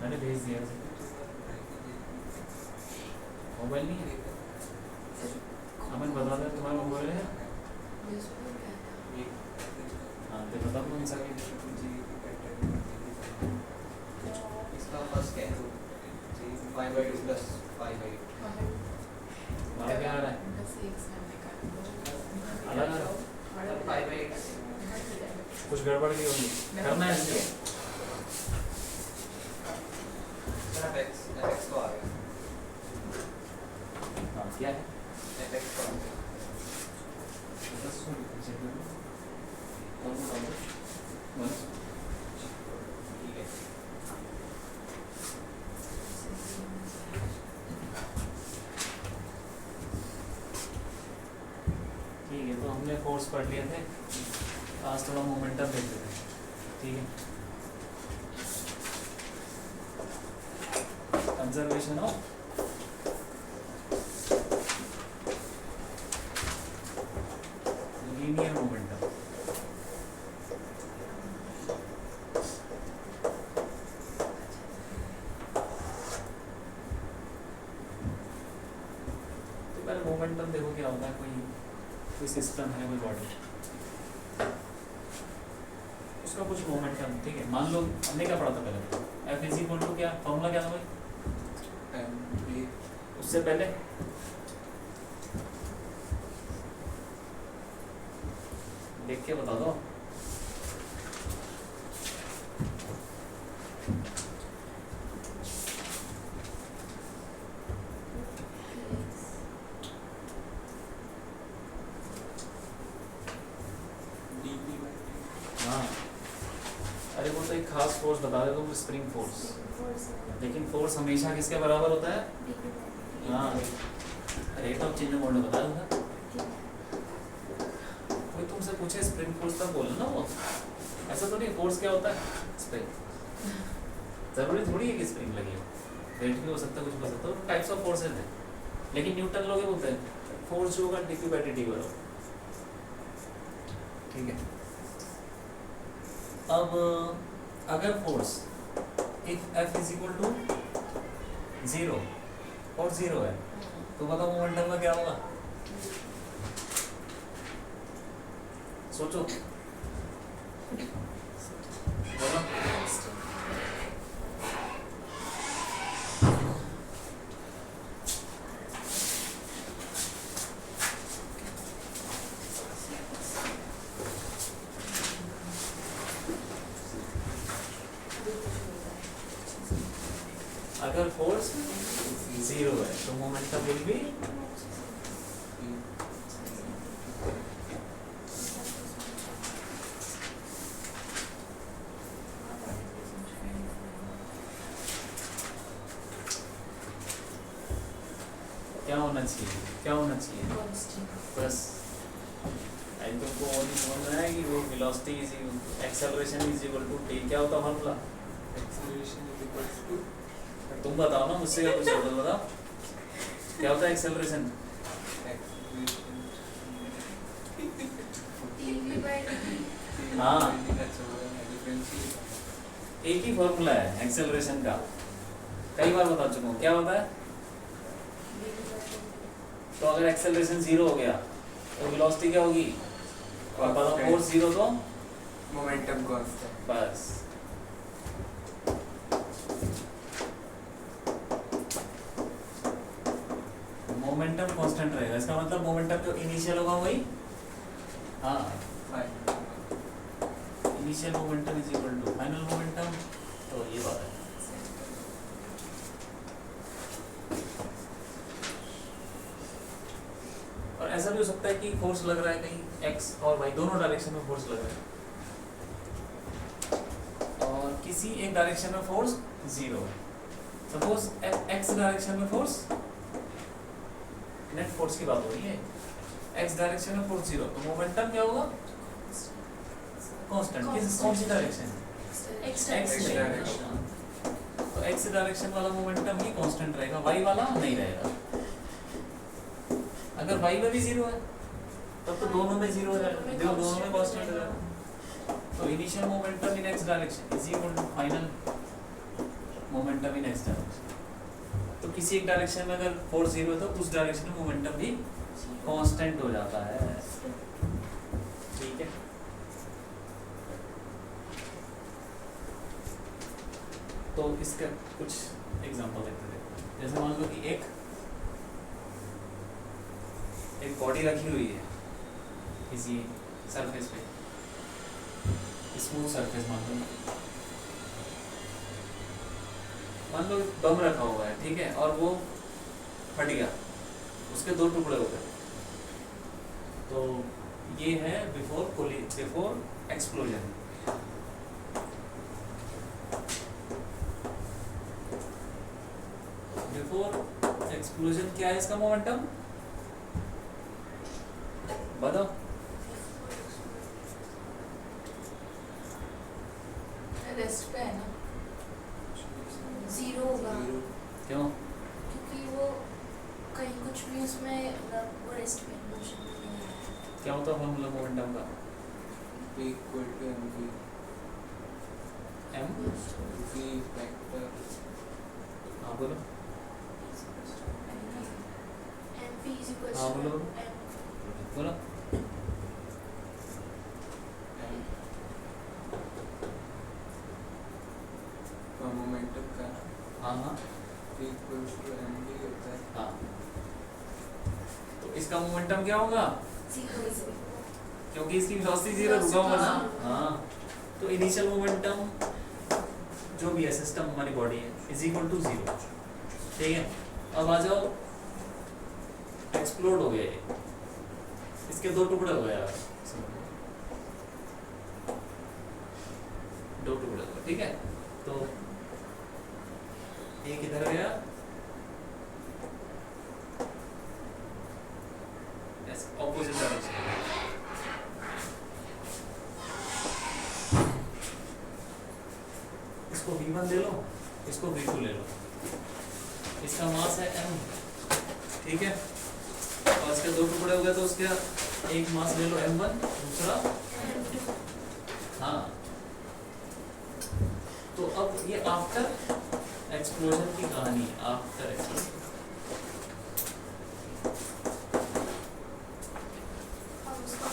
मैंने भेज दिया। मोबाइल नहीं है? हमें बता दें तुम्हारा मोबाइल है? हाँ तो बता दो इंसान के इसका फर्स्ट क्या है? 5/2 + 5/8 हमारा क्या आ रहा है? अलग आ रहा है? 5/8 कुछ गड़बड़ की होगी, करना है इसलिए। fx तो आ गया। हाँ क्या है? fx तो आ गया। ठीक है। ठीक है, तो हमने फोर्स पढ़ लिए थे, आज थोड़ा मोमेंटम देखते थे। ठीक है, कंजर्वेशन ऑफ लीनियर मोमेंटम। तो पहले मोमेंटम देखो क्या होता है। कोई सिस्टम है, कोई बॉडी, उसका कुछ मोमेंटम, ठीक है। मान लो हमने क्या पढ़ा था पहले, F इज इक्वल टू क्या, फॉर्मूला क्या था भाई? उससे पहले देख के बता दो। हाँ, अरे वो तो एक खास फोर्स बता दे तुम, स्प्रिंग फोर्स। लेकिन फोर्स हमेशा किसके बराबर होता है? हाँ, रेट ऑफ चेंज मोड में बता दूंगा। कोई तुमसे पूछे स्प्रिंग फोर्स तब बोलो ना वो, ऐसा तो नहीं। फोर्स क्या होता है? स्प्रिंग। जरूरी थोड़ी है कि स्प्रिंग लगी हो, वेट भी हो सकता है, कुछ हो सकता है, टाइप्स ऑफ फोर्सेज है। लेकिन न्यूटन लोग बोलते हैं फोर्स जो होगा dQ/dt बराबर। ठीक है, अब अगर force if F is equal to 0 और 0 है, तो बताओ मोमेंटम का क्या होगा? सोचो, बोलो। अगर फोर्स 0 है तो मोमेंटम विल बी क्या होना चाहिए? क्या होना चाहिए? बस तुमको वो नहीं समझना है कि वो velocity is acceleration is equal to T. क्या होता formula? Acceleration is equal to, तुम बताओ ना, मुझसे क्या कुछ होता बताओ। क्या होता है एक्सेलरेशन? हाँ, एक ही फॉर्मूला है एक्सेलरेशन का, कई बार बता चुका हूँ। क्या होता है? तो अगर एक्सेलरेशन 0 हो गया तो वेलोसिटी क्या होगी? और फोर्स 0 तो मोमेंटम कांस्टेंट। बस। मोमेंटम कांस्टेंट रहेगा, इसका मतलब मोमेंटम जो इनिशियल होगा वही। हाँ, initial momentum is equal to final momentum. तो ये बात है। और ऐसा भी हो सकता है कि फोर्स लग रहा है कहीं x और y दोनों डायरेक्शन में फोर्स लग रहा है, और किसी एक डायरेक्शन में फोर्स 0 है। सपोज x डायरेक्शन में फोर्स, नेट फोर्स की बात हो रही है, x डायरेक्शन में फोर्स 0, तो मोमेंटम क्या होगा? कांस्टेंट। कौन सी डायरेक्शन? x direction. तो x डायरेक्शन वाला मोमेंटम ही कांस्टेंट रहेगा, y वाला नहीं रहेगा। अगर y में भी 0 है तब तो दोनों में 0 हो जाएगा, दोनों में कांस्टेंट हो जाएगा। तो initial momentum in x direction is equal to final momentum in x direction. तो किसी एक डायरेक्शन में अगर फोर्स जीरो है तो उस डायरेक्शन में मोमेंटम भी कांस्टेंट हो जाता है। ठीक है, तो इसका कुछ एग्जांपल देखते हैं। जैसे मान लो कि एक बॉडी रखी हुई है किसी सरफेस पे, स्मूथ सरफेस मान लो बम रखा हुआ है, ठीक है, और वो फट गया, उसके दो टुकड़े हो गए। तो ये है बिफोर एक्सप्लोजन। बिफोर एक्सप्लोजन क्या है इसका मोमेंटम बताओ। रेस्ट पे है ना, जीरो होगा क्यों? क्योंकि वो कहीं कुछ भी उसमें मतलब वो रेस्ट पे मोशन में नहीं है। क्या होता है फॉर्मूला मोमेंटम का? P equal to mv m v vector हाँ बोलो। mp is equal हाँ, to बोलो। m बोलो m का मोमेंटम का हाँ हाँ P equals to mv होता है। हाँ, तो इसका मोमेंटम क्या होगा? जीरो क्योंकि इसकी वेलोसिटी जीरो रुका हुआ ना। हाँ, तो इनिशियल मोमेंटम जो भी है सिस्टम हमारी बॉडी है इज इक्वल टू जीरो। ठीक है, अब आ जाओ एक्सप्लोड हो गया ये, इसके दो टुकड़े हो गए यार, दो टुकड़े हो गए। ठीक है, तो एक इधर गया, ऑपोजिट डायरेक्शन। इसको v1 ले लो, इसको v2 ले लो, इसका मास है m, ठीक है, और इसके दो टुकड़े हो गए तो उसका एक मास ले लो m1, दूसरा हाँ। तो अब ये आफ्टर एक्सप्लोजन की कहानी है, आफ्टर एक्सप्लोजन।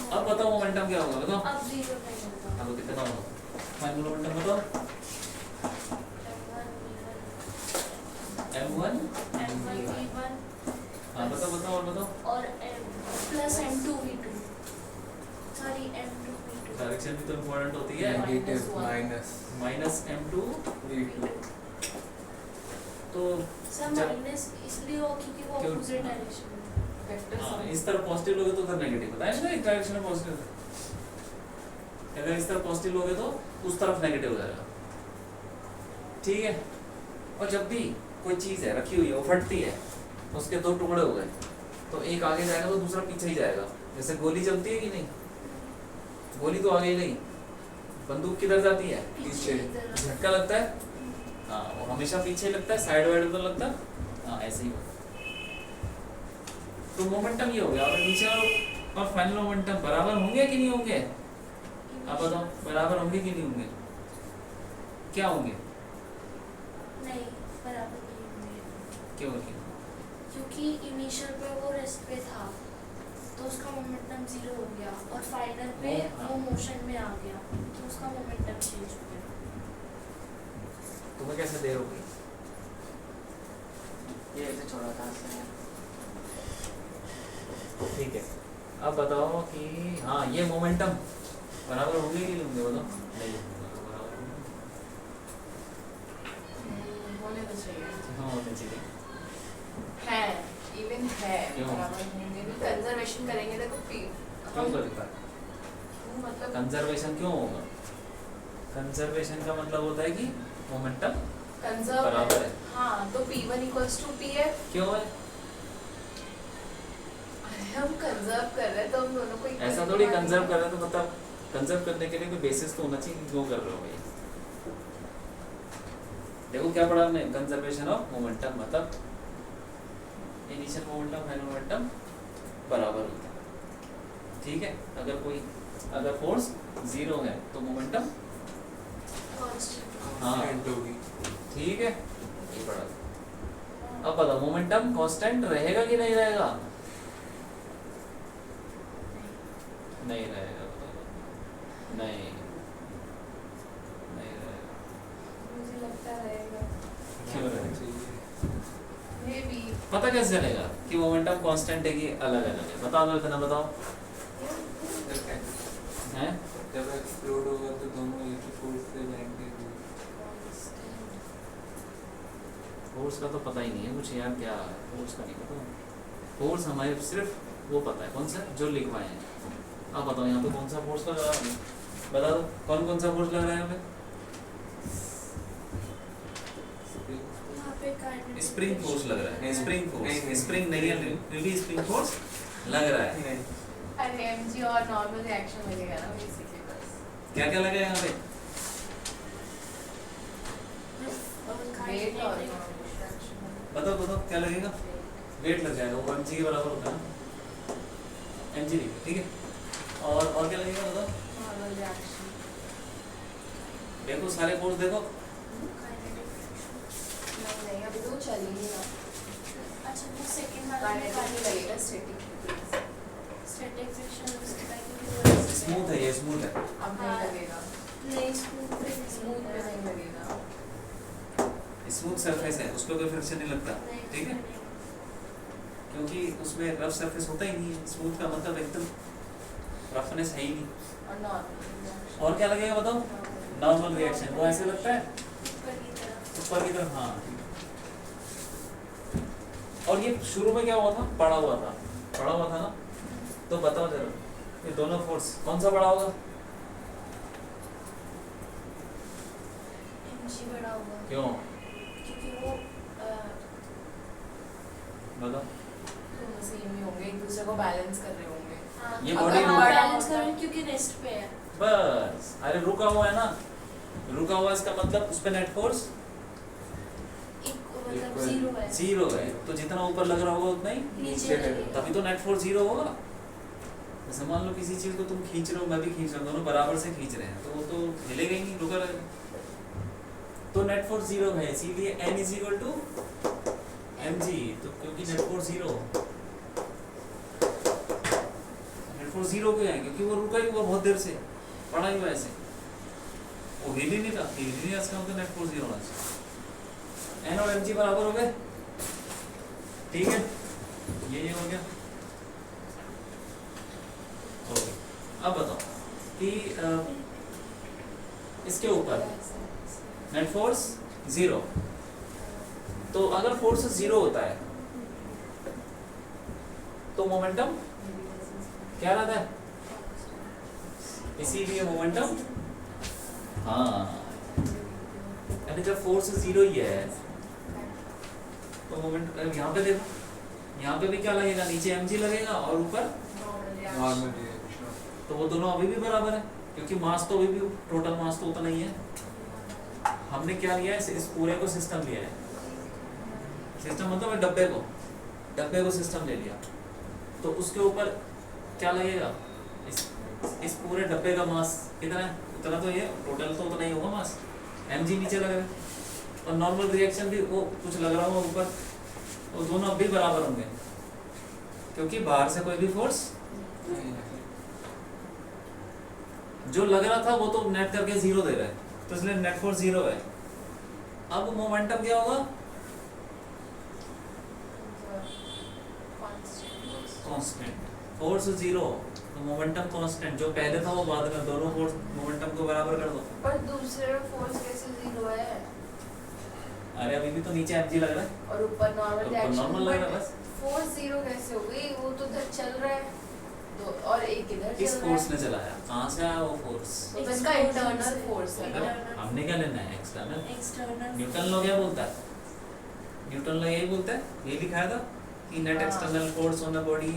अब बताओ मोमेंटम क्या होगा, बताओ। अब जीरो नहीं होगा। अब कितना होगा फाइनल मोमेंटम बताओ? m1 m1v1 हाँ बताओ बताओ और बताओ। और m plus m2v2 sorry m2v2 direction भी तो इम्पोर्टेंट होती है। Negative minus minus m2 v2 तो सर जब माइनस इसलिए हो क्योंकि वो क्यों? अपोजिट डायरेक्शन में वेक्टर हाँ, साइन इस तरफ पॉजिटिव लोगे तो उधर नेगेटिव होता है ना, एक डायरेक्शन में पॉजिटिव। अगर इस तरफ पॉजिटिव लोगे तो उस तरफ नेगेटिव हो जाएगा। ठीक है, और जब भी कोई चीज है रखी हुई है वो फटती है, उसके दो टुकड़े हो गए, तो एक आगे जाएगा तो दूसरा पीछे ही जाएगा। जैसे गोली चलती है कि नहीं, गोली तो आगे ही नहीं, बंदूक किधर जाती है? पीछे। झटका लगता है, हाँ वो हमेशा पीछे लगता है, साइड वाइड तो लगता है, हाँ ऐसे ही होगा। तो मोमेंटम ये हो गया, और इनिशियल और फाइनल मोमेंटम बराबर होंगे कि नहीं होंगे? आप बताओ, बराबर होंगे कि नहीं होंगे? क्या होंगे? नहीं बराबर नहीं होंगे क्यों होंगे? क्योंकि इनिशियल पे वो रेस्ट पे था तो उसका मोमेंटम जीरो हो गया, और फाइनल पे हाँ। वो मोशन में आ गया तो उसका मोमेंटम चेंज हो गया। तुम्हें कैसे देर होगी? ये ऐसे छोड़ा था ठीक है, अब बताओ कि हाँ ये मोमेंटम बराबर होंगे कि नहीं होंगे? बताओ। नहीं बराबर होंगे। होने तो चाहिए हाँ होने चाहिए। है, इवन है क्यों? बराबर होंगे भी कंजर्वेशन करेंगे देखो क्यों करेगा? मतलब कंजर्वेशन क्यों होगा? कंजर्वेशन का मतलब होता है कि मोमेंटम कंजर्व बराबर है। हाँ, तो P1 equals to PF। क्यों है? अरे हम कंजर्व कर रहे हैं तो हम दोनों को equal ऐसा थोड़ी equal कंजर्व कर रहे हैं, तो मतलब कंजर्व करने के लिए कोई बेसिस तो होना चाहिए कि क्यों कर रहे हो भाई। देखो क्या पढ़ा हमने, कंजर्वेशन ऑफ मोमेंटम मतलब इनिशियल मोमेंटम फाइनल मोमेंटम बराबर होता है। ठीक है, अगर कोई अगर फोर्स 0 है तो मोमेंटम कांस्टेंट हाँ कांस्टेंट होगी। ठीक है, ये पढ़ा। अब बताओ मोमेंटम कांस्टेंट रहेगा कि नहीं रहेगा? नहीं रहेगा, बताओ। नहीं नहीं रहेगा। मुझे लगता रहेगा क्यों रहेगा? चाहिए। मे बी पता कैसे चलेगा कि मोमेंटम कांस्टेंट है कि अलग अलग है? बता दो, इतना बताओ। हैं? जब एक्सप्लोड होगा तो दोनों एक ही फोर्स से जाएंगे। फोर्स का तो पता ही नहीं है कुछ यार, क्या फोर्स का नहीं पता। फोर्स हमारे सिर्फ वो पता है कौन सा जो लिखवाए हैं। आप बताओ यहाँ पे कौन सा फोर्स लग रहा है? बता दो कौन कौन सा फोर्स लग रहा है यहाँ पे? यहाँ पे काइनेटिक स्प्रिंग फोर्स लग रहा है। स्प्रिंग फोर्स, नहीं, स्प्रिंग नहीं है, फिर भी स्प्रिंग फोर्स लग रहा है। नहीं, अरे mg और नॉर्मल रिएक्शन लगेगा ना बेसिकली बस। क्या क्या लगा यहाँ पे? वेट और बताओ बताओ क्या लगेगा? वेट लग जाएगा, वो mg के बराबर होता है ना, mg ठीक है। और क्या लगेगा बताओ? Normal reaction. देखो सारे फोर्स देखो। नहीं अभी तो चल ही नहीं रहा। अच्छा वो सेकंड वाला काइनेटिक ही लगेगा स्टैटिक। स्टैटिक फ्रिक्शन उसके टाइप स्मूथ है, ये स्मूथ है। अब नहीं लगेगा। नहीं स्मूथ पे स्मूथ पे नहीं लगेगा। स्मूथ सरफेस है, उस पर कोई फ्रिक्शन नहीं लगता, ठीक है, क्योंकि उसमें रफ सरफेस होता ही नहीं है। स्मूथ का मतलब एकदम रफनेस है ही नहीं। और नॉर्मल और क्या लगेगा बताओ? नॉर्मल रिएक्शन, वो ऐसे लगता है ऊपर की तरफ। ऊपर की तरफ, हाँ। और ये शुरू में क्या हुआ था? पड़ा हुआ था ना। तो बताओ जरा, ये दोनों फोर्स कौन सा बड़ा होगा? mg बड़ा होगा क्यों? क्योंकि वो बताओ। दोनों सेम ही होंगे, एक दूसरे को बैलेंस कर रहे होंगे। हाँ, ये अगर body हम रूल- बैलेंस कर रहे हैं क्योंकि रेस्ट पे है। बस, अरे रुका हुआ है ना, रुका हुआ इसका मतलब उस पे नेट फोर्स मतलब Equal. 0 है। 0 है, तो जितना ऊपर लग रहा होगा उतना ही नीचे लगेगा। तभी तो नेट फोर्स 0 होगा। जैसे मान लो किसी चीज को तुम खींच रहे हो, मैं भी खींच रहा हूँ, दोनों बराबर से खींच रहे हैं, तो वो तो हिलेगा ही नहीं, रुका रहेगा। तो नेट फोर्स 0 है, इसीलिए n is equal to mg। तो क्योंकि नेट फोर्स 0, नेट फोर्स 0 क्यों है? क्योंकि वो रुका ही हुआ बहुत देर से, पड़ा ही हुआ ऐसे, वो हिल ही नहीं रहा, हिल ही नहीं रहा, इसका मतलब नेट फोर्स 0 होना चाहिए। n और mg बराबर हो गए, ठीक है, ये हो गया। ओके, अब बताओ कि इसके ऊपर नेट फोर्स 0, तो अगर फोर्स 0 होता है तो मोमेंटम क्या रहता है? इसीलिए मोमेंटम, हाँ, यानी जब फोर्स 0 ही है तो मोमेंट, यहाँ पे देखो, यहाँ पे भी क्या लगेगा? नीचे mg लगेगा और ऊपर नॉर्मल रिएक्शन। तो वो दोनों अभी भी बराबर है, क्योंकि मास तो अभी भी, टोटल मास तो उतना ही है। हमने क्या लिया है? इस पूरे को सिस्टम लिया है। सिस्टम मतलब डब्बे को सिस्टम ले लिया, तो उसके ऊपर क्या लगेगा? इस पूरे डब्बे का मास कितना है? उतना तो ये टोटल तो उतना ही होगा मास, mg नीचे लगेगा, और नॉर्मल रिएक्शन भी वो कुछ लग रहा होगा ऊपर, वो दोनों अब भी बराबर होंगे, क्योंकि बाहर से कोई भी फोर्स जो लग रहा था वो तो नेट करके 0 दे रहा है, तो इसलिए नेट फोर्स 0 है। अब मोमेंटम क्या होगा? कांस्टेंट। फोर्स 0 तो मोमेंटम कांस्टेंट, जो पहले था वो बाद में, दोनों फोर्स मोमेंटम को बराबर कर दो। पर दूसरे में फोर्स कैसे 0 है? अरे अभी भी तो नीचे mg लग रहा है, और ऊपर नॉर्मल ऊपर रिएक्शन। normal लग रहा है बस। फोर्स 0 कैसे हो गई? वो तो इधर चल रहा है, दो और एक इधर इस चल रहा फोर्स है। ने चलाया, कहाँ से आया वो फोर्स? तो इसका इंटरनल फोर्स है ना? हमने क्या लेना है? एक्सटर्नल। एक्सटर्नल न्यूटन लॉ क्या बोलता है? न्यूटन लॉ यही बोलता है, ये लिखाया था कि नेट हाँ। External force on the body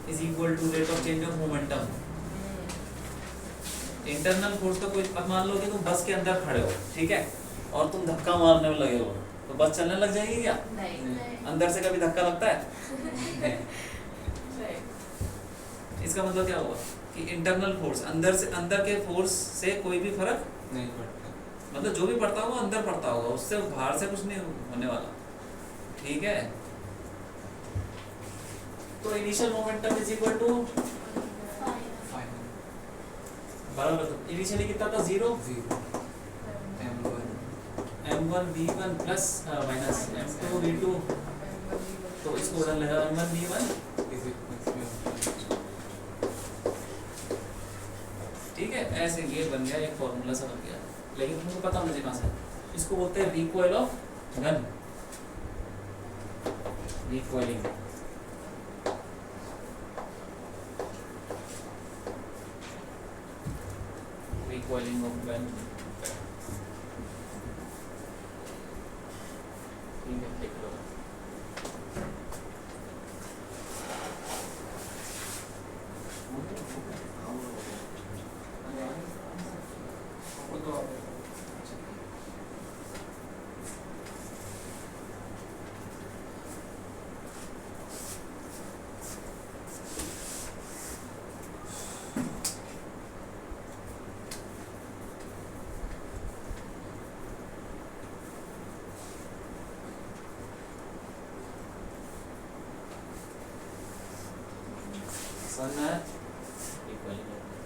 is equal to rate of change of momentum. Internal force का कोई, अब मान लो कि तुम बस के अंदर खड़े हो, ठीक है, और तुम धक्का मारने में लगे हो, तो बस चलने लग जाएगी क्या? नहीं। अंदर से कभी धक्का लगता है? Right. इसका मतलब क्या हुआ? कि इंटरनल फोर्स अंदर से, अंदर के फोर्स से कोई भी फर्क नहीं पड़ता। मतलब जो भी पड़ता होगा अंदर पड़ता होगा, उससे बाहर से कुछ नहीं होने वाला। ठीक है, तो initial momentum is equal to final बराबर, इनिशियली कितना था 0 0 m1 m1 v1 plus minus m2 v2, तो इसको उधर लगा m1 v1, is equals to ठीक है। ऐसे ये बन गया, एक फॉर्मूला सा बन गया। लेकिन तुमको पता मुझे कहाँ से, इसको बोलते हैं recoil of gun, recoiling. Recoiling of gun, ठीक है, देख लो। समझ में आया? Equalling of gन।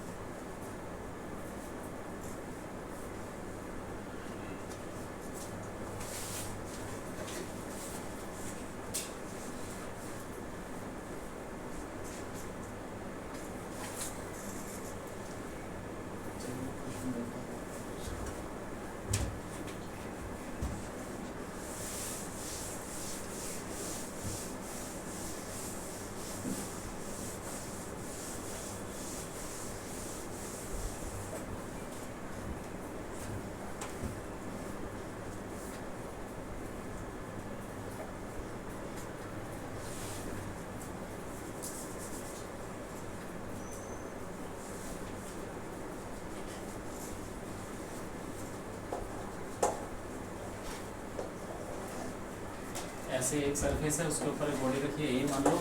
ऐसे एक सरफेस है, उसके ऊपर एक बॉडी रखिए, ये मान लो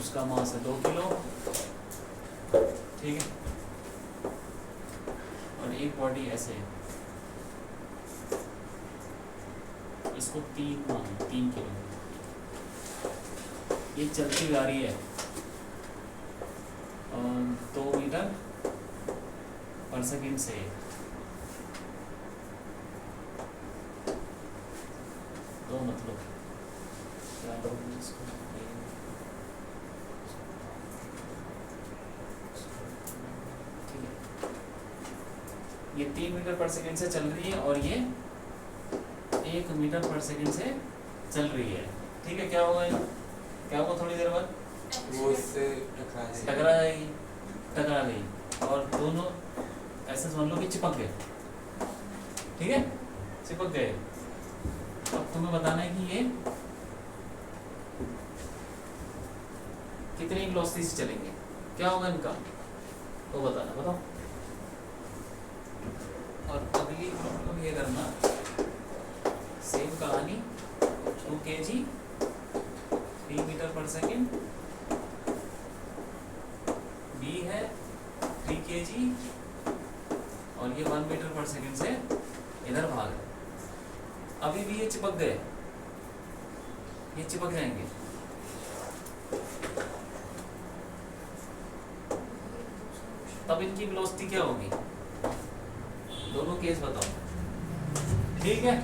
उसका मास है 2 किलो, ठीक है, और एक बॉडी ऐसे है, इसको 3 मान 3 किलो। ये चलती गाड़ी है, 2 मीटर पर सेकंड से, तो मतलब क्या करूँ इसको, ठीक है। ये 3 मीटर पर सेकंड से चल रही है और ये 1 मीटर पर सेकंड से चल रही है, ठीक है। क्या होगा ये, क्या होगा थोड़ी देर बाद, वो इससे टकरा जाएगी, टकरा गई और दोनों ऐसे समझ लो कि चिपक गए, ठीक है, चिपक गए। अब तुम्हें बताना है कि ये कितनी वेलोसिटी से चलेंगे, क्या होगा इनका, तो बताना, बताओ। और अगली प्रॉब्लम ये करना, सेम कहानी, 2 kg 3 मीटर पर सेकेंड, बी है 3 kg और ये 1 मीटर पर सेकेंड से इधर भाग है। अभी भी ये चिपक गए, ये चिपक जाएंगे, तब इनकी वेलोसिटी क्या होगी, दोनों केस बताओ, ठीक है।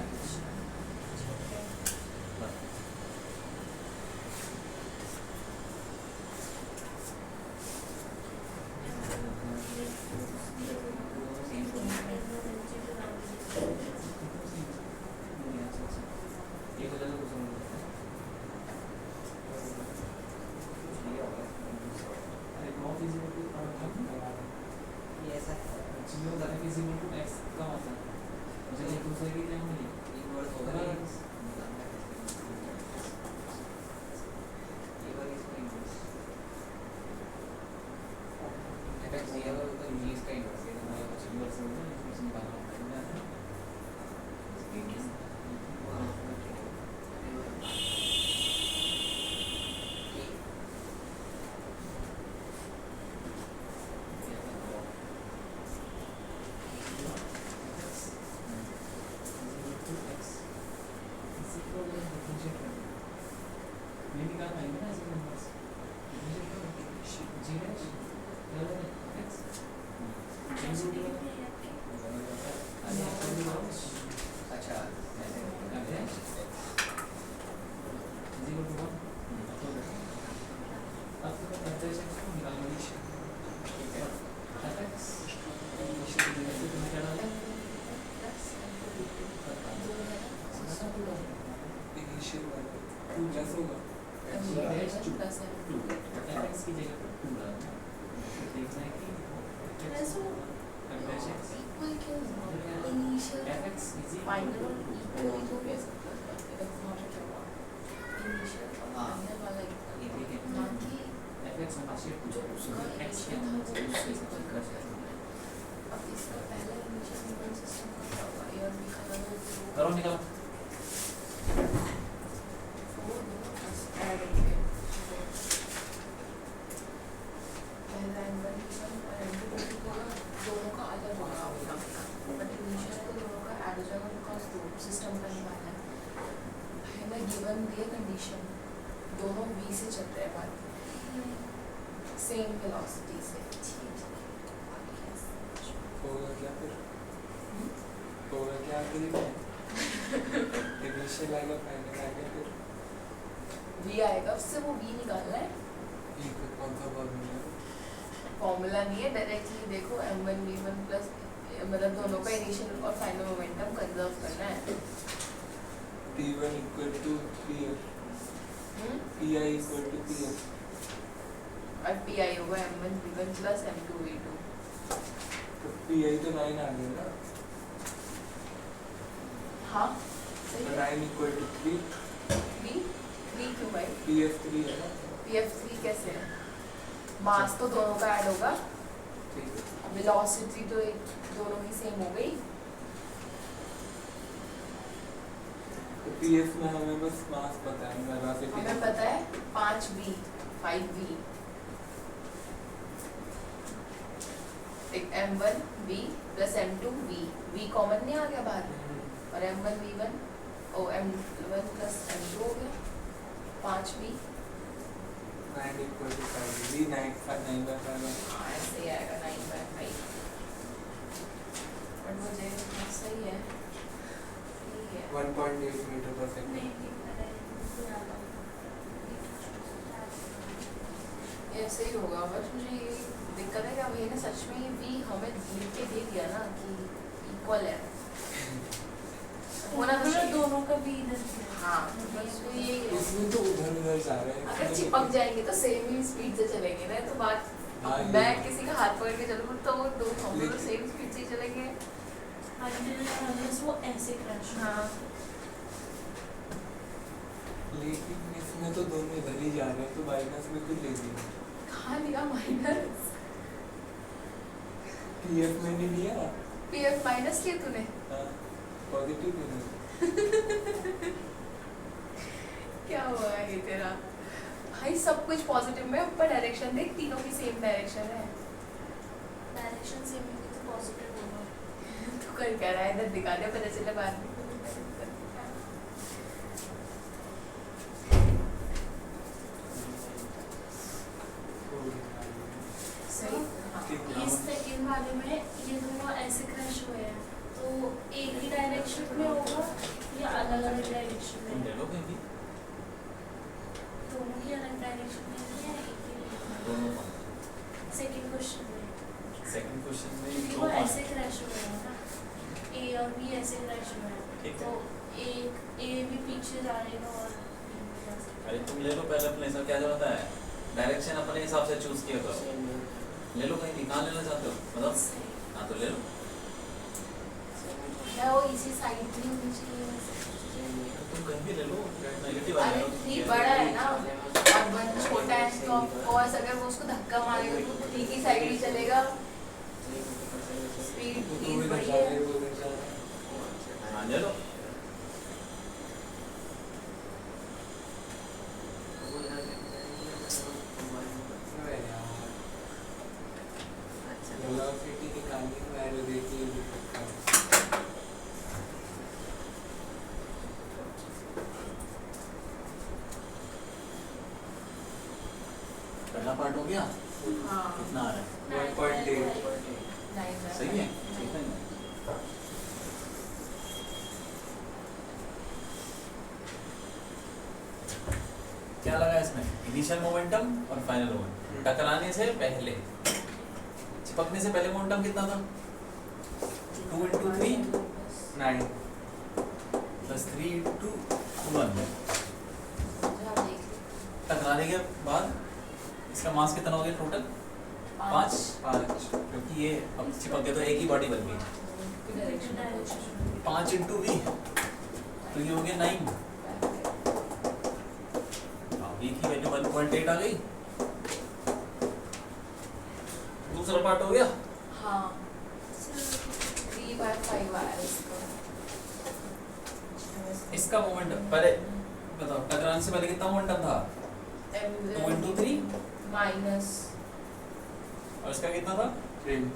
इनिशियल वाला 2 प्लस होगा प्लस है 2 fx की जगह पर 2 डालना देखना है कि ऐसा fx इक्वल क्यों होगा इनिशियल fx इज फाइनल और इक्वल तो कैसे दैट्स नॉट अ जवाब इनिशियल और हाँ। फाइनल वाला इक्वल ये ठीक है ना कि fx होना चाहिए जो उसका x initial था, वो उससे उससे कर सकते हैं अब इसका पहला इनिशियल इक्वल सिस्टम का क्या होगा ये और भी खत्म हो तो करो निकालो वो दोनों प्लस ऐड होंगे पहला n1 और n2 होगा दोनों का अलग होगा बट इनिशियल तो दोनों का ऐड हो जाएगा बिकॉज दो सिस्टम का ही वाला है हमें गिवन दिए कंडीशन दोनों v से चलते हैं बात सेम वेलोसिटी से होगा क्या फिर होगा क्या फिर इनिशियल आएगा फाइनल आएगा फिर v आएगा उससे वो v निकालना है ई का कौन सा फॉर्मूला है फॉर्मूला नहीं है डायरेक्टली देखो m1 v1 प्लस मतलब दोनों का इनिशियल और फाइनल मोमेंटम कंजर्व करना है T1 equal to Pf Pi equal to Pf और pi होगा m1 v1 plus m2 v2 तो Pi तो 9 आ गया ना हाँ सही तो है 9 equal to 3 3 क्यों भाई Pf 3 है ना pf3 कैसे है मास तो दोनों का ऐड होगा ठीक है वेलोसिटी तो एक दोनों की सेम हो गई तो Pf में हमें बस मास पता है वेलोसिटी हमें पता है 5v 5v एक m1 v plus m2 v common नहीं आ गया बाहर और m1 v1 ओ m1 प्लस m2 हो गया 5v 9 equal to 5 v 9 by 5 हाँ ऐसे ही आएगा 9/5 बट मुझे सही है 1.8 मीटर पर सेकंड नहीं दिखा रहा है पुराना ऐसे ही होगा बस मुझे ये दिक्कत है कि अब ये ना सच में ये v हमें लिख के दे दिया ना कि इक्वल है होना तो मतलब चाहिए। दोनों का भी इधर से हाँ तो बस तो ये इसमें तो उधर उधर जा रहे हैं अगर चिपक जाएंगे तो सेम ही स्पीड से चलेंगे ना तो बात हाँ, ये- मैं किसी का हाथ पकड़ के चलूँ तो वो दो हम लोग लेकिन- सेम स्पीड से ही चलेंगे अनलेस वो ऐसे क्रैश हाँ लेकिन इसमें तो दोनों इधर ही जा रहे हैं तो माइनस में कुछ ले दिया कहाँ लिया माइनस Pf में नहीं लिया pf माइनस किया तूने हाँ पॉजिटिव में क्या हुआ है ये तेरा भाई सब कुछ पॉजिटिव में ऊपर डायरेक्शन देख तीनों की सेम डायरेक्शन है डायरेक्शन सेम है तो पॉजिटिव होगा तू कर क्या रहा है इधर दिखा दे पता चले बाद में सही हाँ इस सेकंड वाले में ये दोनों ऐसे क्रैश हुए हैं तो एक ही डायरेक्शन में होगा या अलग अलग डायरेक्शन तुम में ले लो कहीं भी दोनों ही अलग डायरेक्शन में है एक ही दोनों सेकंड क्वेश्चन में सेकंड क्वेश्चन में क्योंकि दो वो पार्ट ऐसे क्रैश हुए हैं ना ए और बी ऐसे क्रैश हुए हैं ठीक है। तो एक ए भी पीछे जाएगा और B भी जा सकता अरे तुम ले लो पहले अपने हिसाब क्या जरूरत है डायरेक्शन अपने हिसाब से चूज किया करो ले लो कहीं भी कहाँ लेना चाहते हो मतलब है। हाँ तो ले लो है वो इसी साइड भी होनी चाहिए वैसे। तो तुम कहीं भी ले लो नेगेटिव आ अरे जाएगा 3 बड़ा है ना और 1 छोटा है तो ऑफ कोर्स अगर वो उसको धक्का मारेगा तो 3 की साइड ही चलेगा स्पीड वो 3 इधर बड़ी जा रहे है हैं वो इधर जा रहे हैं हाँ ले लो अरे यार वेलोसिटी निकालनी है मैंने देखी है पहला पार्ट हो गया हाँ कितना आ रहा है 1.8 सही है ठीक है क्या लगा इसमें इनिशियल मोमेंटम और फाइनल मोमेंटम टकराने से पहले चिपकने से पहले मोमेंटम कितना था 2 into 3 9 प्लस 3 into 1। जहाँ देख टकराने के बाद इसका मास कितना हो गया टोटल? 5। 5 क्योंकि ये अब चिपक गया तो एक ही बॉडी बन गई। डायरेक्शन 5 into v तो ये हो गया 9। v की वैल्यू 1.8 आ गई। दूसरा पार्ट हो गया। हाँ 3/5 आया इसका। इसका मोमेंट पहले बताओ, टकराने से पहले कितना मोमेंटम था? 2 into 3 माइनस और इसका कितना था? 3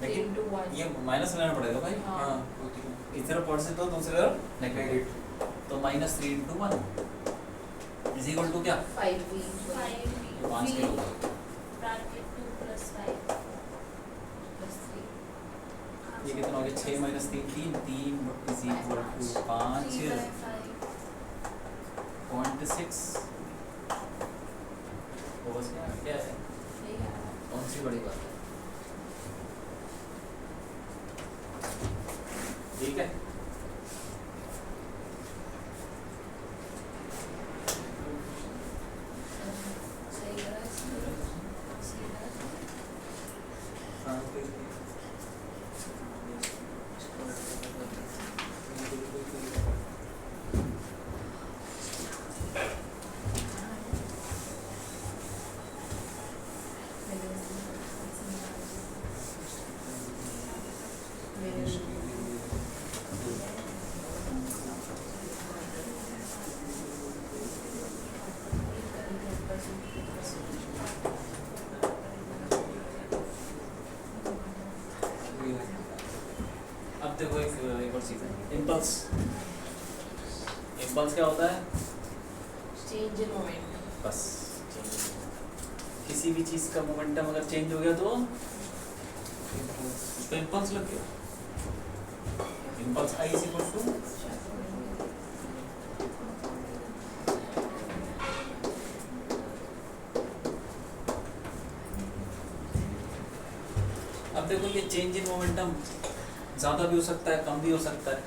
लेकिन 3 to 1 ये माइनस लेना पड़ेगा भाई। हाँ हाँ होती है इस तरफ पॉजिटिव तो दूसरी तरफ नेगेटिव। तो minus 3 into 1 is equal to क्या? 5v 5 kilo. Bracket 2 plus 5 plus 3 ये कितना हो गया? 6 minus 3 3 3 इज इक्वल टू 5.6। वो बस क्या है? नहीं आ रहा। कौन सी बड़ी बात है? ठीक है। सही करा इसने। सही करा। अब देखो एक और चीज है, इम्पल्स। इम्पल्स क्या होता है? Change in moment. बस किसी भी चीज का मोमेंटम अगर चेंज हो गया तो उस पर इम्पल्स लग गया। Impulse I is equal to अब देखो ये चेंज इन मोमेंटम ज़्यादा भी हो सकता है, कम भी हो सकता है।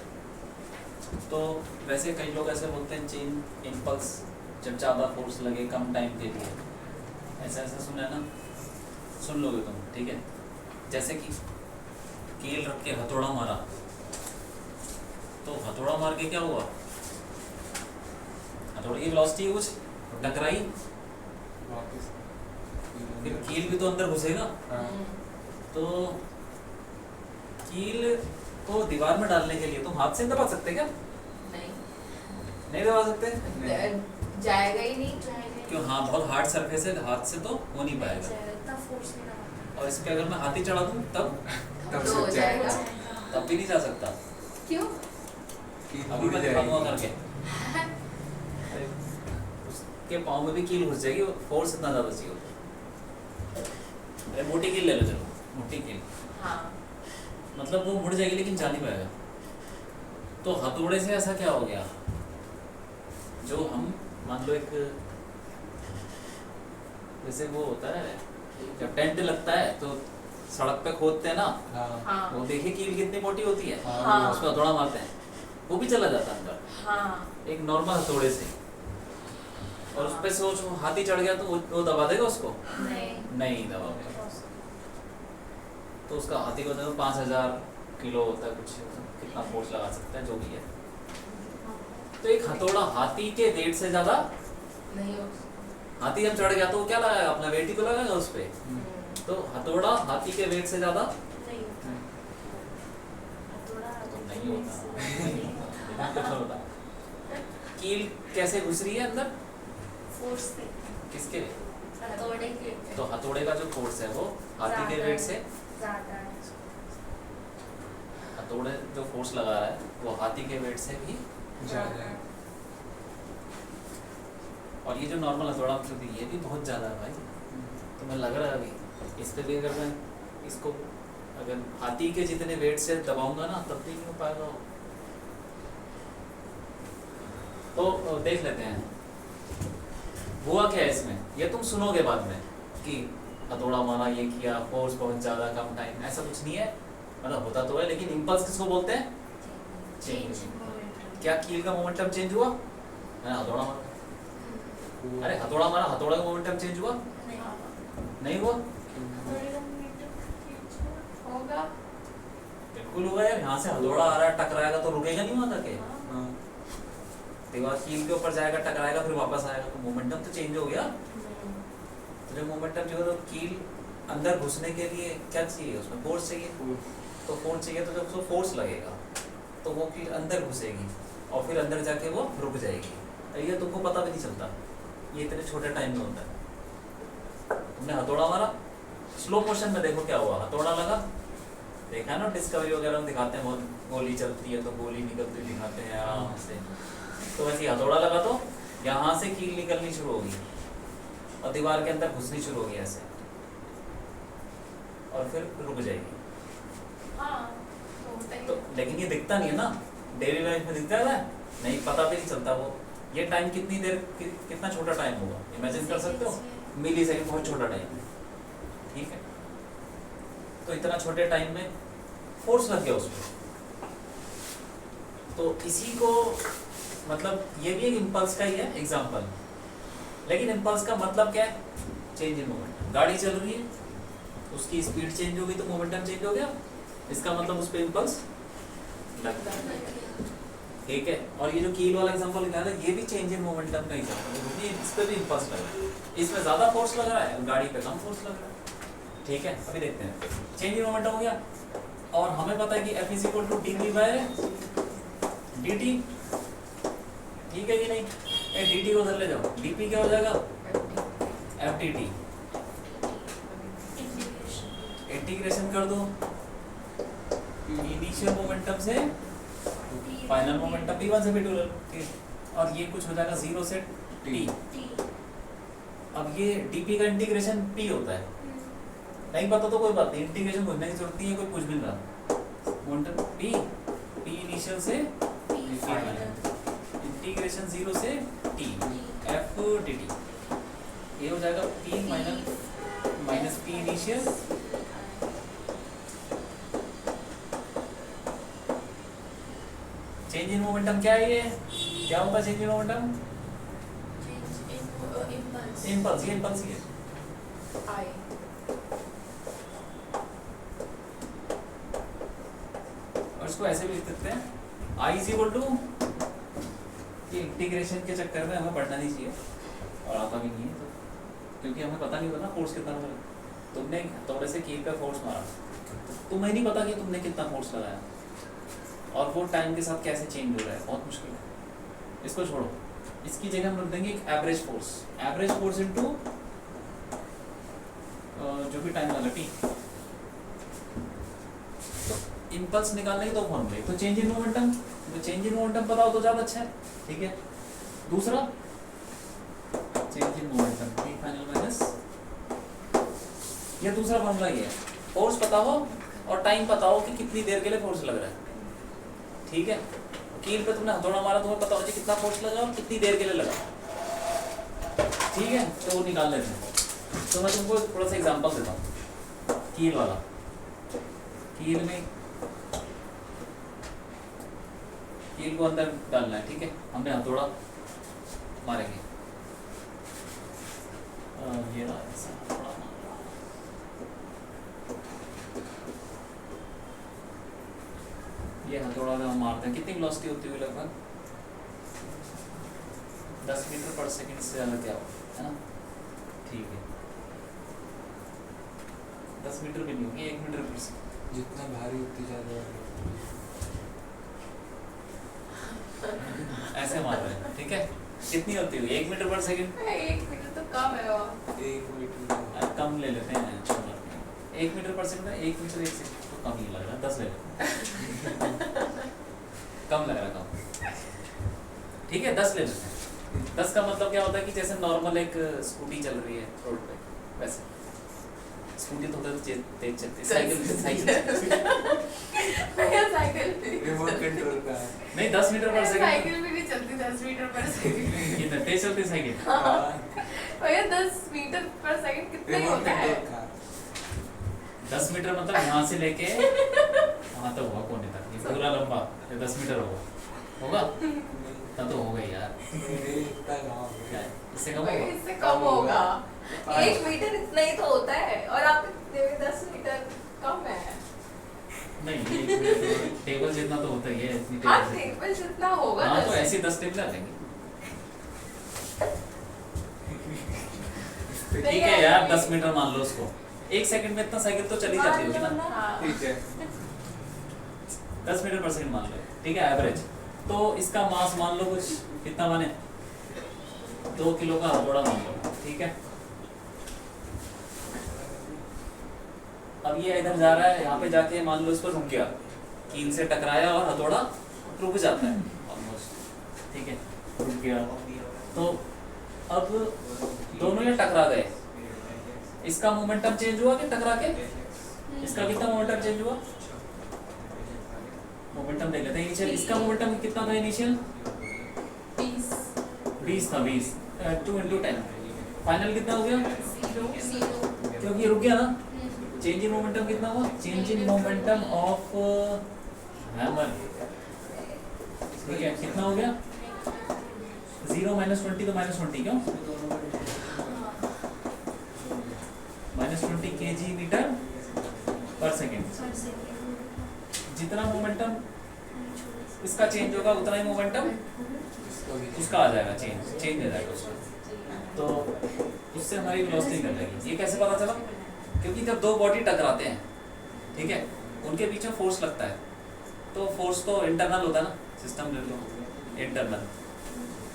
तो वैसे कई लोग ऐसे बोलते हैं चेंज इम्पल्स जब ज़्यादा फोर्स लगे कम टाइम के लिए, ऐसा ऐसा सुना है ना? सुन लोगे तुम, ठीक है? जैसे कि कील रख के हथौड़ा मारा, तो हथौड़ा मार के क्या हुआ? हथौड़े की वेलोसिटी कुछ टकराई, फिर कील भी तो अंदर घुसेगा। तो कील को दीवार में डालने के लिए तुम हाथ से दबा सकते क्या? नहीं नहीं दबा सकते? जाएगा ही नहीं। जाएगा क्यों? हाँ बहुत हार्ड सरफेस है, हाथ से तो हो नहीं पाएगा। जाएगा, इतना फोर्स नहीं लगाता। और इस पे अगर मैं हाथी चढ़ा दूं तब तो हो जाएगा। तब भी नहीं जा सकता। क्यों? अभी मैं दिखा दूंगा करके। अरे, उसके पाँव में भी कील घुस जाएगी, फोर्स इतना ज़्यादा चाहिए होता है। अरे मोटी कील ले लो, चलो मोटी कील, हाँ मतलब वो मुड़ जाएगी लेकिन जा नहीं पाएगा। तो हथौड़े से ऐसा क्या हो गया? जो हम मान लो एक जैसे वो होता है जब टेंट लगता है तो सड़क पे खोदते हैं ना, हाँ वो देखिए कील कितनी मोटी होती है, हाँ। उस पर हथौड़ा मारते हैं, वो भी चला जाता है अंदर हाँ एक नॉर्मल हथौड़े से। और उस पे सोच वो हाथी चढ़ गया तो वो दबा देगा उसको? नहीं दबा पाएगा। तो उसका हाथी को देखो 5000 किलो होता है, कुछ कितना फोर्स लगा सकता है, जो भी है। तो एक हथौड़ा हाथी के वेट से ज्यादा, नहीं हो। हाथी जब चढ़ गया तो वो क्या लगाएगा? अपना वेट ही तो लगाएगा उस पे। तो हथौड़ा हाथी के वेट से ज्यादा नहीं होता। हथौड़ा नहीं होता। कुछ होता। कील कैसे घुस रही है अंदर? फोर्स से किसके? हथौड़े के तो हथौड़े का जो फोर्स है वो हाथी के वेट से ज़्यादा है। हथौड़े जो फोर्स लगा रहा है वो हाथी के वेट से भी ज़्यादा है। और ये जो नॉर्मल हथौड़ा हम चलती ये भी बहुत ज़्यादा है भाई। तो मैं लग रहा है अभी इस पे भी अगर मैं इसको अगर हाथी के जितने वेट से दबाऊंगा ना तब भी नहीं हो पाएगा। तो देख लेते हैं हुआ क्या है इसमें, ये तुम सुनोगे बाद में कि हथौड़ा मारा, ये किया, फोर्स बहुत ज़्यादा, कम टाइम, ऐसा कुछ नहीं है। मतलब होता तो है लेकिन इम्पल्स किसको बोलते हैं? Change in momentum. क्या कील का मोमेंटम चेंज हुआ? मैंने हथौड़ा मारा, अरे हथौड़ा मारा, हथौड़ा का मोमेंटम चेंज हुआ? नहीं हुआ? होगा। बिल्कुल हुआ यार, यहाँ से हथौड़ा आ रहा है, टकराएगा तो रुकेगा नहीं वहां जाके, हाँ दीवार कील के ऊपर जाएगा, टकराएगा, फिर वापस आएगा, तो मोमेंटम तो चेंज हो गया। तो जब मोमेंटम जो है तो कील अंदर घुसने के लिए क्या चाहिए, उसमें फोर्स चाहिए, तो फोर्स चाहिए, तो जब उसको फोर्स लगेगा तो वो कील अंदर घुसेगी और फिर अंदर जाके वो रुक जाएगी। ये तुमको पता भी नहीं चलता, ये इतने छोटे टाइम में होता है। तुमने हथौड़ा मारा, स्लो मोशन में देखो क्या हुआ, हथौड़ा लगा, देखा ना डिस्कवरी वगैरह में दिखाते हैं, बहुत गोली चलती है तो गोली निकलती दिखाते हैं आराम से, तो वैसे हथौड़ा लगा तो यहाँ से कील निकलनी शुरू होगी और दीवार के अंदर घुसनी शुरू होगी ऐसे, और फिर रुक जाएगी। तो लेकिन ये दिखता नहीं है ना, डेली लाइफ में दिखता है नहीं, पता भी नहीं चलता वो, ये टाइम कितनी देर कितना छोटा टाइम होगा, इमेजिन कर सकते हो, मिली सेकंड, बहुत छोटा टाइम है, ठीक है। तो इतना छोटे टाइम में फोर्स लग गया उसमें, तो इसी को मतलब ये भी एक इम्पल्स का ही है एग्जाम्पल, लेकिन इम्पल्स का मतलब क्या है, चेंज इन मोमेंटम। गाड़ी चल रही है, उसकी स्पीड चेंज हो गई तो मोमेंटम चेंज हो गया, इसका मतलब उस पर इम्पल्स लग गया, ठीक है। और ये जो कील वाला एग्जांपल निकाला, ये भी चेंज इन मोमेंटम का एग्जांपल है, क्योंकि इस पे भी इम्पल्स लग रहा है, इसमें ज्यादा फोर्स लग रहा है, गाड़ी पे कम फोर्स लग रहा है, ठीक है। अभी देखते हैं, चेंज इन मोमेंटम हो गया, और हमें पता है कि F = dv/dt, ठीक है कि नहीं, dt को उधर ले जाओ, dp क्या हो जाएगा, FDT, इंटीग्रेशन कर दो इनिशियल मोमेंटम से फाइनल मोमेंटम p1 से p2, और ये कुछ हो जाएगा 0 से t। अब ये dp का इंटीग्रेशन p होता है, नहीं पता तो कोई बात नहीं, इंटीग्रेशन करने की जरूरत नहीं है, कोई कुछ भी नहीं रहा, मोमेंटम p इनिशियल से p फाइनल, इंटीग्रेशन 0 से t f dt, ये हो जाएगा p final minus p initial change in momentum. क्या है ये, क्या होता है चेंज इन मोमेंटम, इम्पल्स, ये इम्पल्स ही है, और इसको ऐसे भी लिख सकते हैं, I = ये इंटीग्रेशन के चक्कर में हमें पढ़ना नहीं चाहिए और आता भी नहीं है, तो क्योंकि हमें पता नहीं होता ना फोर्स कितना लगा, तुमने थोड़े से कील पे फोर्स मारा, तुम्हें नहीं पता कि तुमने कितना फोर्स लगाया, और वो टाइम के साथ कैसे चेंज हो रहा है, बहुत मुश्किल है। इसको छोड़ो, इसकी जगह हम रख देंगे एक एवरेज फोर्स इनटू जो भी टाइम लगा t, तो इम्पल्स निकालने की दो फॉर्मूले, तो चेंज इन मोमेंटम, तो चेंज इन मोमेंटम पता हो तो ज़्यादा अच्छा है, ठीक है। दूसरा change in momentum p final minus, ये दूसरा फॉर्मूला ये है, फोर्स पता हो और टाइम पता हो कि कितनी देर के लिए फोर्स लग रहा है, ठीक है। कील पे तुमने हथौड़ा मारा, तुम्हें पता हो कि कितना फोर्स लगा और कितनी देर के लिए लगा, ठीक है, तो वो निकाल लेते हैं। तो मैं तुमको थोड़ा सा एग्जांपल देता हूँ, कील वाला, कील में कील को अंदर डालना है, ठीक है, हमने हथौड़ा मारेंगे, ये रहा ऐसा हथौड़ा, ये हथौड़ा में हम मारते हैं, कितनी वेलोसिटी होती हुई लगभग 10 मीटर पर सेकंड से ज़्यादा क्या हो, है ना, ठीक है, 10 मीटर भी नहीं होगी, 1 मीटर पर सेकंड, जितना भारी उतनी ज़्यादा ऐसे मार रहे हैं, ठीक है। कितनी होती हुई 1 मीटर पर सेकंड, 1 मिनट तो कम है वो, 1 मीटर कम ले लेते हैं, 1 मीटर पर सेकंड, 1 मीटर 1 सेकंड तो कम ही लग रहा है, 10 ले लेते कम लग रहा है, कम, ठीक है, 10 ले लेते हैं। 10 का मतलब क्या होता है कि जैसे नॉर्मल एक स्कूटी चल रही है रोड पे, वैसे स्कूटी तो तेज चलती है, साइकिल रिमोट कंट्रोल का है, नहीं 10 मीटर पर सेकंड, साइकिल भी नहीं चलती 10 मीटर पर सेकंड, कितना तेज चलती है साइकिल, भैया 10 मीटर पर सेकंड कितना ही रिमोट होता है, कंट्रोल का 10 मीटर मतलब यहाँ से लेके वहाँ तक हुआ, कोने तक, ये पूरा लंबा 10 मीटर होगा, होगा तब तो हो गई यार। मेरे इतना ना हो क्या गया। है? इससे कम भाई, होगा? इससे कम होगा। 1 मीटर इतना ही तो होता है और आप 10 मीटर कम है। नहीं ये टेबल जितना तो होता ही है, इतनी हाँ टेबल टेबल जितना होगा हाँ तो 10 ऐसे 10 टेबल आ जाएंगे। ठीक है यार 10 मीटर मान लो उसको, 1 सेकंड में इतना साइकिल तो चली जाती होगी ना। हाँ। ठीक है 10 मीटर पर सेकंड मान लो, ठीक है एवरेज। तो इसका मास मान लो कुछ कितना माने, 2 किलो का हथौड़ा मान लो, ठीक है। अब ये इधर जा रहा है, यहाँ पे जाके मान लो इस पर रुक गया, कील से टकराया और हथौड़ा रुक जाता है ऑलमोस्ट, ठीक है रुक गया। तो अब दोनों ये टकरा गए, इसका मोमेंटम चेंज हुआ कि टकरा के, इसका कितना मोमेंटम चेंज हुआ, मोमेंटम देख लेते हैं इनिशियल। इसका मोमेंटम कितना था इनिशियल, 20 था, 20 2 × 10 फाइनल कितना हो गया, 0 क्योंकि ये रुक गया ना। चेंज इन मोमेंटम कितना हुआ, change in momentum of hammer, ठीक है कितना हो गया 0 - 20 तो -20 क्यों, -20 kg/s। जितना मोमेंटम इसका चेंज होगा उतना ही मोमेंटम उसका आ जाएगा, चेंज हो जाएगा उसका, तो उससे हमारी वेलोसिटी निकल जाएगी। ये कैसे पता चला, क्योंकि जब दो बॉडी टकराते हैं, ठीक है उनके बीच में फोर्स लगता है, तो फोर्स तो इंटरनल होता है ना, सिस्टम ले लो इंटरनल,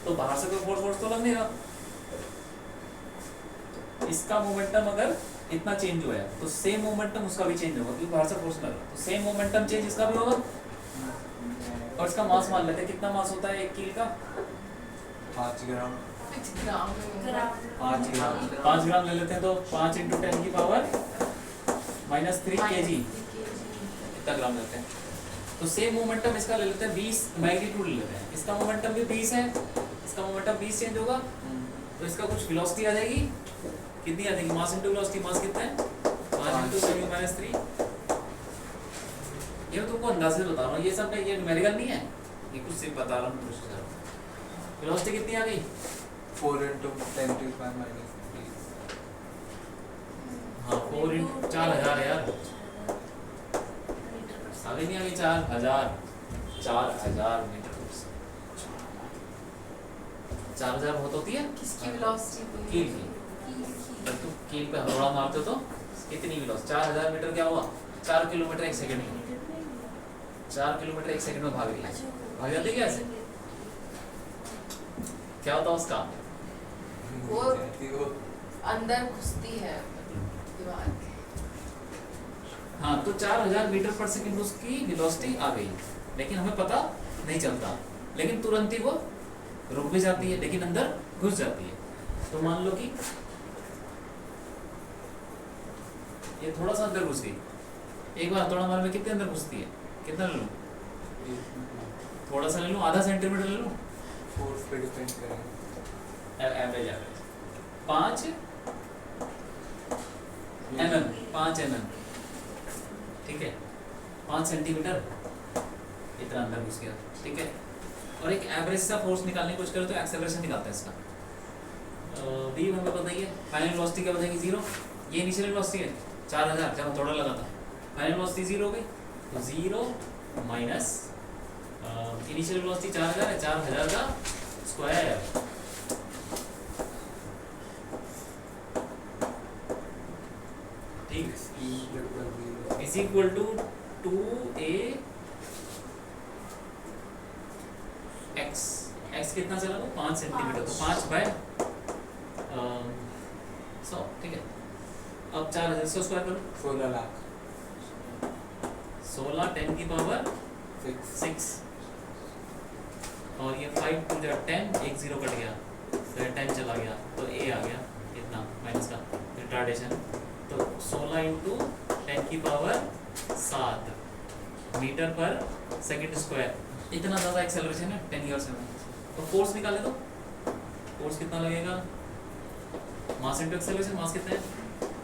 तो बाहर से कोई फोर्स तो लग नहीं रहा। इसका मोमेंटम अगर इतना चेंज हुआ है तो सेम मोमेंटम उसका भी चेंज होगा, क्योंकि बाहर से फोर्स लग रहा है, तो सेम मोमेंटम चेंज इसका भी होगा। और इसका मास मान लेते हैं, कितना मास होता है एक कील का, 5 ग्राम 5 ग्राम ले लेते हैं, तो 5 × 10⁻³ kg इतना ग्राम लेते हैं। तो सेम मोमेंटम इसका ले लेते हैं 20 मैग्नीट्यूड ले लेते हैं, इसका मोमेंटम भी 20 है, इसका मोमेंटम 20 चेंज होगा, तो इसका कुछ वेलोसिटी आ जाएगी, कितनी आ जाएगी, मास इनटू वेलोसिटी, मास कितना है 5 × 10⁻³ ये मैं तुमको अंदाजे बता रहा हूँ, ये सब ये न्यूमेरिकल नहीं है, ये कुछ सिर्फ बता रहा हूँ। वेलोसिटी कितनी आ गई, 4 × 10⁻³ हाँ 4 × 4000 यार, आगे नहीं आ गई 4000 मीटर, 4000 बहुत होती है किसकी वेलोसिटी कील की, जब तुम कील पे हथौड़ा मारते हो तो कितनी वेलोसिटी, 4000 मीटर क्या हुआ, 4 किलोमीटर 1 सेकंड में, 4 किलोमीटर 1 सेकंड में भाग रही है, भाग जाती है क्या ऐसे, क्या होता है उसका, वो अंदर घुसती है दीवार के। हाँ तो 4000 मीटर पर सेकंड उसकी वेलोसिटी आ गई, लेकिन हमें पता नहीं चलता, लेकिन तुरंत ही वो रुक भी जाती है, लेकिन अंदर घुस जाती है। तो मान लो कि ये थोड़ा सा अंदर घुस गई, एक बार हथौड़ा मारने में कितने अंदर घुसती है, कितना ले लूं, थोड़ा सा ले लूं, आधा सेंटीमीटर ले लूं, फोर्स पे डिपेंड करेगा, एवरेज 5 mm, ठीक है 5 सेंटीमीटर इतना अंदर घुस गया, ठीक है। और एक एवरेज सा फोर्स निकालने की कोशिश करें तो एक्सेलरेशन निकालता है इसका, v हमें पता ही है, फाइनल वेलोसिटी क्या बताएगी 0, ये इनिशियल वेलोसिटी है 4000 जब थोड़ा लगा था, फाइनल वेलोसिटी 0 हो गई, तो 0 माइनस इनिशियल वेलोसिटी 4000 है, 4000 का स्क्वायर, ठीक, is equal to 2a x कितना चला तो 5 सेंटीमीटर, तो 5/100, ठीक है। अब 4000 से स्क्वायर करो, 16 लाख 16 10⁻6 और ये 5 × 10 एक 0 कट गया, तो ये 10 चला गया, तो a आ गया इतना माइनस का रिटार्डेशन, तो 16 × 10⁻7 मीटर पर सेकंड स्क्वायर, इतना ज़्यादा एक्सेलरेशन है 10 ईयर्स में। तो फोर्स निकाले तो फोर्स कितना लगेगा, मास इंटू एक्सेलरेशन, मास कितना है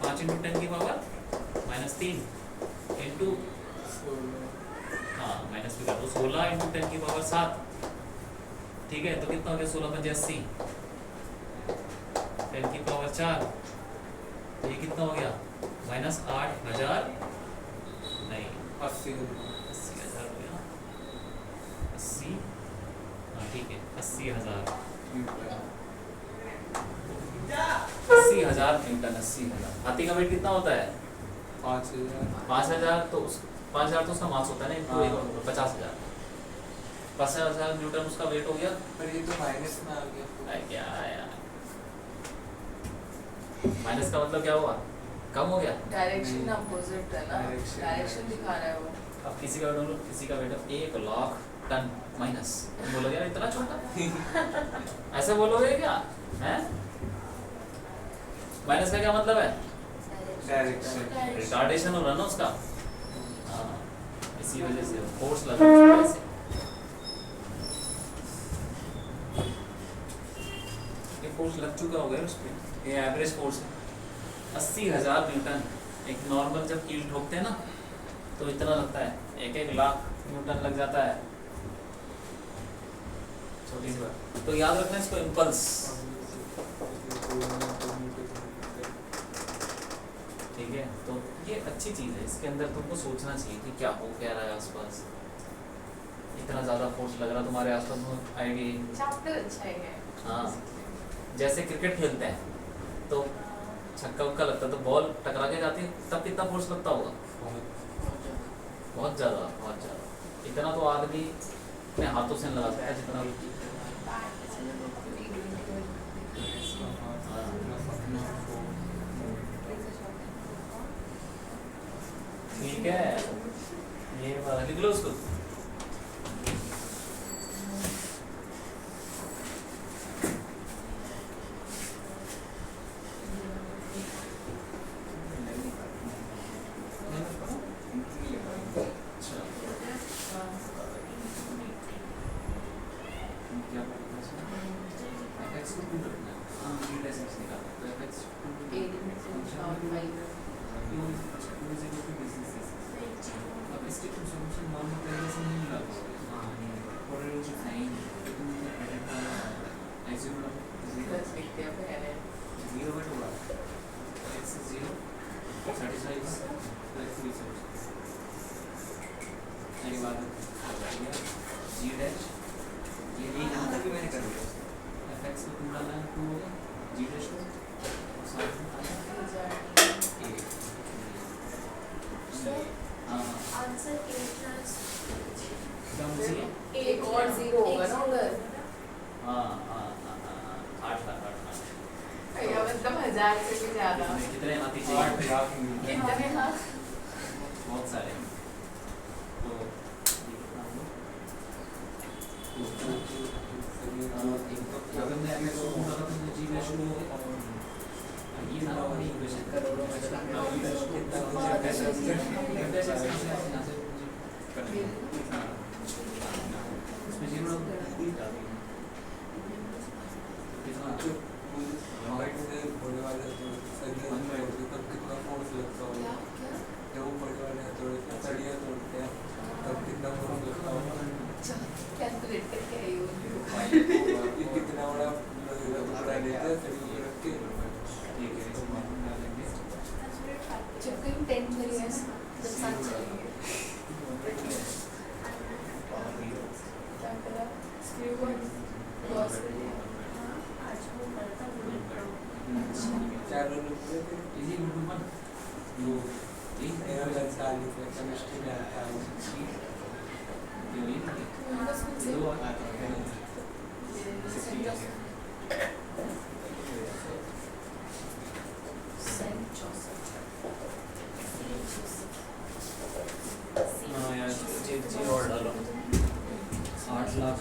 5 × 10⁻³ इंटू, हाँ माइनस भी कर दो, 16 × 10⁻7 ठीक है, तो कितना हो गया 16 पंजे 80, 10 की पावर 4, तो ये कितना हो गया -8,000 नहीं 80,000 हो गया 80, हाँ ठीक है 80,000 80,000 न्यूटन 80,000। हाथी का वेट कितना होता है 5,000, तो उस 5,000 तो उसका मास होता है ना, इनको 50,000, 50,000 न्यूटन उसका वेट हो गया। पर ये तो माइनस में आ गया। क्या यार, माइनस का मतलब क्या हुआ, कम हो गया। डायरेक्शन अपोजिट है ना, डायरेक्शन दिखा रहा है वो। अब किसी का वेट 1,00,000 टन माइनस, बोलोगे यार इतना छोटा ऐसे बोलोगे क्या हैं? माइनस का क्या मतलब है, डायरेक्शन रिटार्डेशन हो रहा ना उसका, हाँ इसी वजह से फोर्स लगा उसको ऐसे। ये फोर्स लग चुका होगा उस पे, ये एवरेज फोर्स है 80,000 न्यूटन। एक नॉर्मल जब कील ठोकते हैं ना तो इतना लगता है, 1,00,000 न्यूटन लग जाता है, छोटी सी बात। तो याद रखना इसको इम्पल्स, ठीक है। तो ये अच्छी चीज़ है, इसके अंदर तुमको सोचना चाहिए कि क्या हो क्या रहा है आसपास, इतना ज़्यादा फोर्स लग रहा तुम्हारे आसपास, आइडिया। चैप्टर अच्छा है। हाँ, जैसे क्रिकेट खेलते हैं तो छक्का उक्का लगता है तो बॉल टकरा के जाती है, तब कितना फोर्स लगता होगा, बहुत ज़्यादा, बहुत ज़्यादा। इतना तो आदमी अपने हाथों से नहीं लगा सकता जितना। ठीक है, ये वाला लिख लो उसको। एक और जीरो होगा ना उधर। हाँ हाँ हाँ हाँ 8,00,000 भैया मतलब 1000 से भी ज्यादा। कितने हाथी चाहिए? कितने हाँ? बहुत सारे। तो ये कितना हुआ? अगर मैं ऐसे सोचूं तो जी में शुरू हो ये ना हमारी इक्वेशन करोड़ों में चला उसमें जीरो कितना होने वाले तब कितना फोर्स लगता होगा, जब वो बड़े वाले हथौड़े से सरिया तोड़ते हैं तब कितना फोर्स लगता होगा। कैलकुलेट करके आई हूँ। ये कितना बड़ा टुकड़ा लेते हैं सरिया को रख के, ठीक है इसमें हम डालेंगे जब कहीं 10 करी है ना जब साथ चलेंगे क्या करा स्क्रू को लॉस कर दिया। चारों लोग थे इजी रूट वन दो तीन मेरा 45 में केमिस्ट्री में आता है उनका स्कूल से दो आता है सेंट जोसेफ हाँ यार जी और डालो 8 लाख